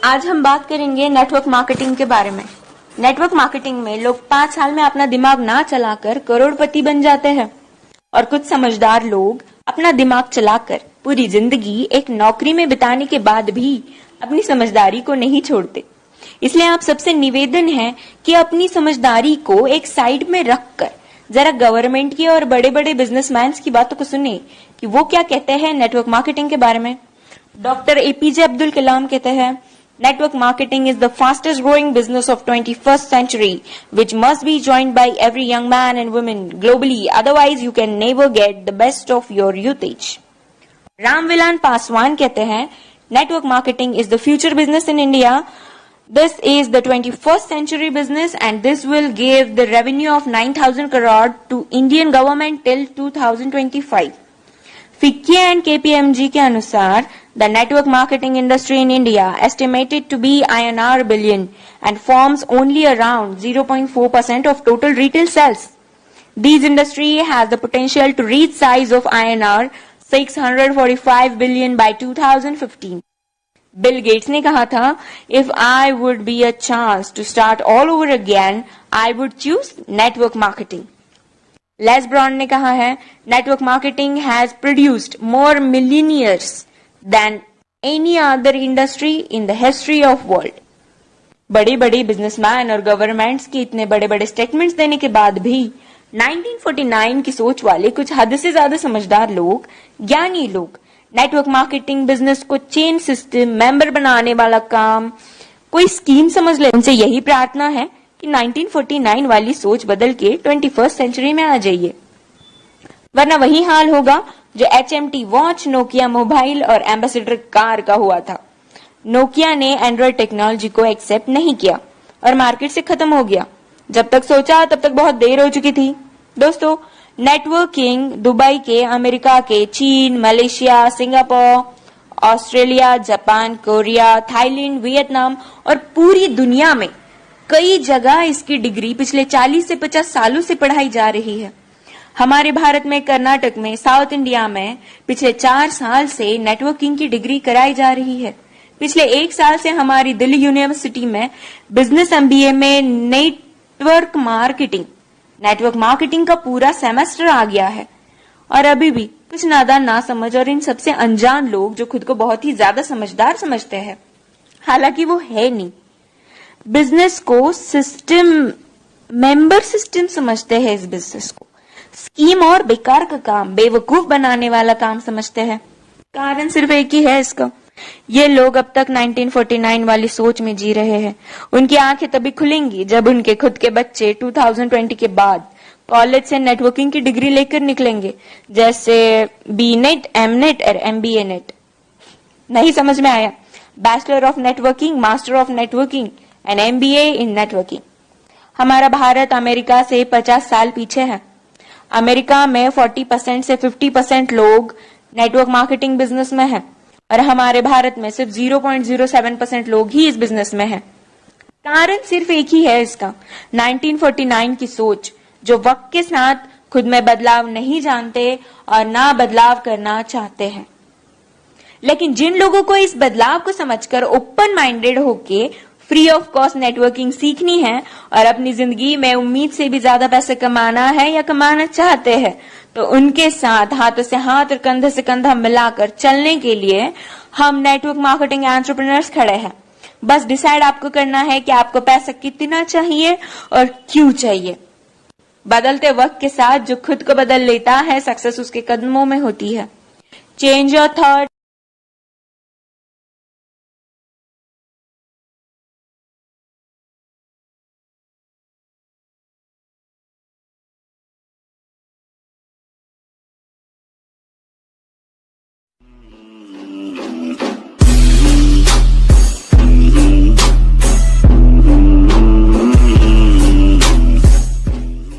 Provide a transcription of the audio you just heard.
आज हम बात करेंगे नेटवर्क मार्केटिंग के बारे में। नेटवर्क मार्केटिंग में लोग 5 साल में अपना दिमाग ना चलाकर करोड़पति बन जाते हैं और कुछ समझदार लोग अपना दिमाग चलाकर पूरी जिंदगी एक नौकरी में बिताने के बाद भी अपनी समझदारी को नहीं छोड़ते। इसलिए आप सबसे निवेदन है कि अपनी समझदारी को एक साइड में रखकर जरा गवर्नमेंट की और बड़े बड़े बिजनेसमैन की बातों को सुने कि वो क्या कहते हैं नेटवर्क मार्केटिंग के बारे में। डॉक्टर एपीजे अब्दुल कलाम कहते हैं, Network marketing is the fastest growing business of 21st century, which must be joined by every young man and woman globally. Otherwise, you can never get the best of your usage. Ramvilas Paswan कहते हैं, Network marketing is the future business in India. This is the 21st century business and this will give the revenue of 9,000 crore to Indian government till 2025. FICCI and KPMG के अनुसार the network marketing industry in India estimated to be INR billion and forms only around 0.4% of total retail sales. This industry has the potential to reach size of INR 645 billion by 2015. Bill Gates ने कहा था, if I would be a chance to start all over again, I would choose network marketing. Les Brown ने कहा है, network marketing has produced more millionaires than any other industry in the history of world. बड़े बड़े businessman और governments के इतने बड़े बड़े स्टेटमेंट्स देने के बाद भी 1949 की सोच वाले कुछ हद से ज्यादा समझदार लोग, ज्ञानी लोग नेटवर्क मार्केटिंग बिजनेस को चेन सिस्टम, मेंबर बनाने वाला काम कोई स्कीम समझ ले। उनसे यही प्रार्थना है कि 1949 वाली सोच बदल के 21st सेंचुरी में आ जाइए, वरना वही हाल होगा जो HMT वॉच, नोकिया मोबाइल और एम्बेसडर कार का हुआ था। नोकिया ने एंड्रॉइड टेक्नोलॉजी को एक्सेप्ट नहीं किया और मार्केट से खत्म हो गया। जब तक सोचा तब तक बहुत देर हो चुकी थी। दोस्तों, नेटवर्किंग दुबई के, अमेरिका के, चीन, Malaysia, Singapore, Australia, Japan, Korea, Thailand, Vietnam और पूरी दुनिया में कई जगह इसकी डिग्री पिछले 40 से 50 सालों से पढ़ाई जा रही है। हमारे भारत में, कर्नाटक में, साउथ इंडिया में पिछले 4 साल से नेटवर्किंग की डिग्री कराई जा रही है। पिछले 1 साल से हमारी दिल्ली यूनिवर्सिटी में बिजनेस MBA में नेटवर्क मार्केटिंग का पूरा सेमेस्टर आ गया है। और अभी भी कुछ नादान, ना समझ और इन सबसे अनजान लोग जो खुद को बहुत ही ज्यादा समझदार समझते हैं, हालांकि वो है नहीं, बिजनेस को सिस्टम, मेंबर सिस्टम समझते हैं। इस बिजनेस को स्कीम और बेकार का काम, बेवकूफ बनाने वाला काम समझते हैं। कारण सिर्फ एक ही है इसका, ये लोग अब तक 1949 वाली सोच में जी रहे हैं। उनकी आंखें तभी खुलेंगी जब उनके खुद के बच्चे 2020 के बाद कॉलेज से नेटवर्किंग की डिग्री लेकर निकलेंगे, जैसे BNet, MNet और MBA नेट। नहीं समझ में आया? Bachelor of networking, master of networking and MBA in networking. हमारा भारत अमेरिका से 50 साल पीछे है। अमेरिका में 40% से 50% लोग नेटवर्क मार्केटिंग बिजनेस में है और हमारे भारत में सिर्फ 0.07% लोग ही इस बिजनेस में है। कारण सिर्फ एक ही है इसका, 1949 की सोच, जो वक्त के साथ खुद में बदलाव नहीं जानते और ना बदलाव करना चाहते हैं। लेकिन जिन लोगों को इस बदलाव को समझकर ओपन माइंडेड होके फ्री ऑफ कॉस्ट नेटवर्किंग सीखनी है और अपनी जिंदगी में उम्मीद से भी ज्यादा पैसे कमाना है या कमाना चाहते हैं, तो उनके साथ हाथों से हाथ और कंधे से कंधा मिलाकर चलने के लिए हम नेटवर्क मार्केटिंग एंटरप्रेन्योर्स खड़े हैं। बस डिसाइड आपको करना है कि आपको पैसा कितना चाहिए और क्यों चाहिए। बदलते वक्त के साथ जो खुद को बदल लेता है, सक्सेस उसके कदमों में होती है। Change your thought,